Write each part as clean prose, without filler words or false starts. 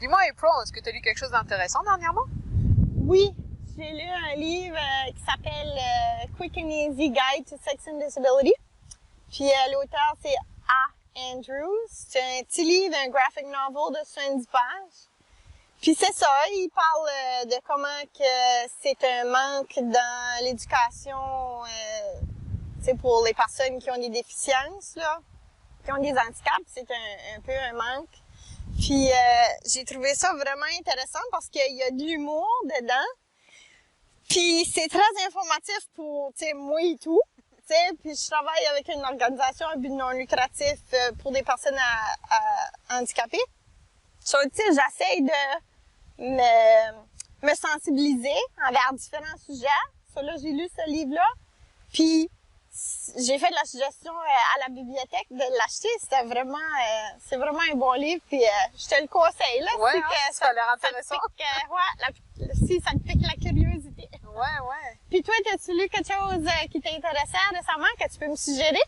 Dis-moi, April, est-ce que tu as lu quelque chose d'intéressant dernièrement? Oui, j'ai lu un livre qui s'appelle Quick and Easy Guide to Sex and Disability. Puis l'auteur, c'est A. Andrews. C'est un petit livre, un graphic novel de 70 pages. Puis c'est ça, il parle de comment que c'est un manque dans l'éducation pour les personnes qui ont des déficiences, là, qui ont des handicaps. C'est un peu un manque. Puis j'ai trouvé ça vraiment intéressant parce qu'il y a de l'humour dedans. Puis c'est très informatif pour, tu sais, moi et tout. Tu sais, puis je travaille avec une organisation à but non lucratif pour des personnes handicapées. So, tu sais, j'essaie de me sensibiliser envers différents sujets. So, là, j'ai lu ce livre-là. Puis j'ai fait de la suggestion à la bibliothèque de l'acheter. C'est vraiment un bon livre. Puis je te le conseille. Là, Ouais, ça a l'air intéressant. Si ça te pique la curiosité. Ouais. Puis toi, as-tu lu quelque chose qui t'intéressait récemment que tu peux me suggérer?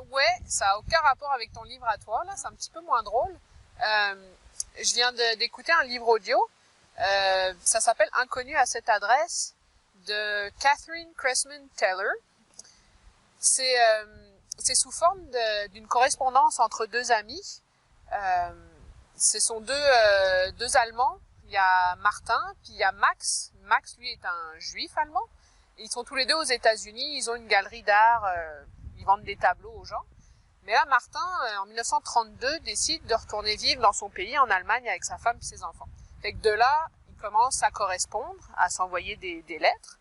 Ouais, ça a aucun rapport avec ton livre à toi, là. C'est un petit peu moins drôle. Je viens d'écouter un livre audio. Ça s'appelle Inconnu à cette adresse de Catherine Cressman Taylor. C'est sous forme d'une correspondance entre deux amis. Ce sont deux Allemands. Il y a Martin, puis il y a Max. Max, lui, est un juif allemand. Et ils sont tous les deux aux États-Unis. Ils ont une galerie d'art. Ils vendent des tableaux aux gens. Mais là, Martin, en 1932, décide de retourner vivre dans son pays, en Allemagne, avec sa femme et ses enfants. Fait que de là, ils commencent à correspondre, à s'envoyer des lettres.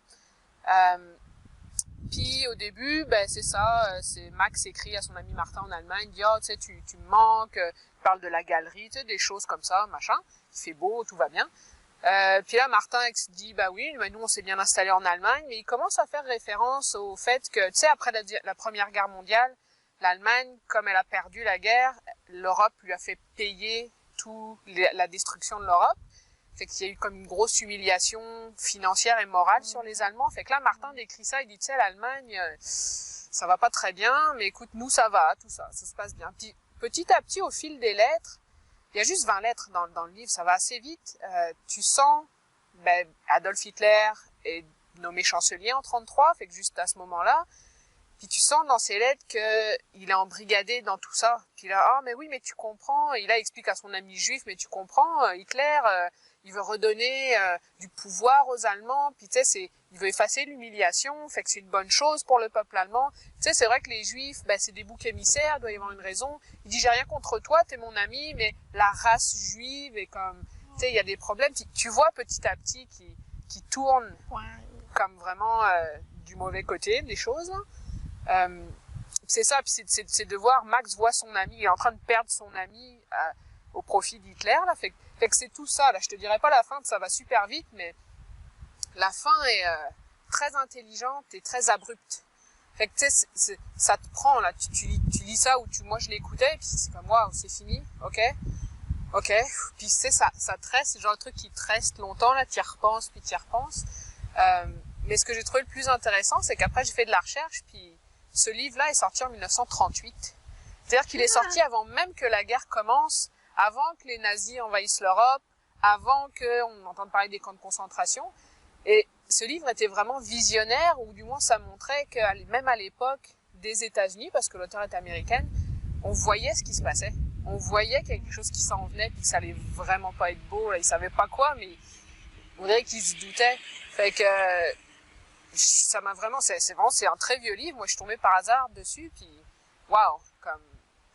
Puis au début, ben c'est ça, c'est Max écrit à son ami Martin en Allemagne, dit tu sais, tu me manques, il parle de la galerie, tu sais, des choses comme ça, machin. Il fait beau, tout va bien. Puis là, Martin dit bah oui, mais nous on s'est bien installé en Allemagne, mais il commence à faire référence au fait que, tu sais, après la Première Guerre mondiale, l'Allemagne, comme elle a perdu la guerre, l'Europe lui a fait payer la destruction de l'Europe. Fait qu'il y a eu comme une grosse humiliation financière et morale sur les Allemands. Fait que là, Martin décrit ça, il dit, tu sais, l'Allemagne, ça va pas très bien, mais écoute, nous, ça va, tout ça se passe bien. Puis, petit à petit, au fil des lettres, il y a juste 20 lettres dans le livre, ça va assez vite. Tu sens, Adolf Hitler est nommé chancelier en 1933, fait que juste à ce moment-là, puis tu sens dans ses lettres qu'il est embrigadé dans tout ça. Puis là, mais oui, mais tu comprends. Et là, il explique à son ami juif, mais tu comprends, Hitler, il veut redonner du pouvoir aux Allemands. Puis tu sais, il veut effacer l'humiliation. Fait que c'est une bonne chose pour le peuple allemand. Tu sais, c'est vrai que les Juifs, c'est des boucs émissaires. Doit y avoir une raison. Il dit, j'ai rien contre toi, t'es mon ami, mais la race juive est comme, tu sais, il y a des problèmes. Puis tu vois petit à petit qui tourne comme vraiment du mauvais côté des choses. C'est ça, puis c'est de voir Max voit son ami, il est en train de perdre son ami au profit d'Hitler, là, fait que c'est tout ça, là, je te dirais pas la fin, ça va super vite, mais la fin est très intelligente et très abrupte. Fait que tu sais, ça te prend, là, tu lis ça, moi je l'écoutais, et puis c'est comme, waouh, c'est fini, ok, puis tu sais, ça te reste, c'est genre un truc qui te reste longtemps, là, t'y repenses, puis t'y repenses. Mais ce que j'ai trouvé le plus intéressant, c'est qu'après j'ai fait de la recherche, puis ce livre-là est sorti en 1938. C'est-à-dire qu'il est sorti avant même que la guerre commence, avant que les nazis envahissent l'Europe, avant qu'on entende parler des camps de concentration. Et ce livre était vraiment visionnaire, ou du moins ça montrait que même à l'époque des États-Unis, parce que l'auteur est américaine, on voyait ce qui se passait. On voyait quelque chose qui s'en venait, puis que ça allait vraiment pas être beau. Là, ils savaient pas quoi, mais on dirait qu'ils se doutaient. Fait que ça m'a vraiment, c'est un très vieux livre. Moi, je suis tombée par hasard dessus, puis waouh, comme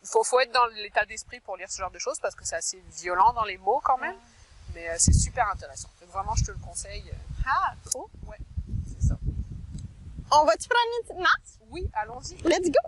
faut être dans l'état d'esprit pour lire ce genre de choses parce que c'est assez violent dans les mots quand même, mais c'est super intéressant. Donc vraiment, je te le conseille. Ah, cool. Ouais, c'est ça. On va-tu prendre une petite marche? Oui, allons-y. Let's go!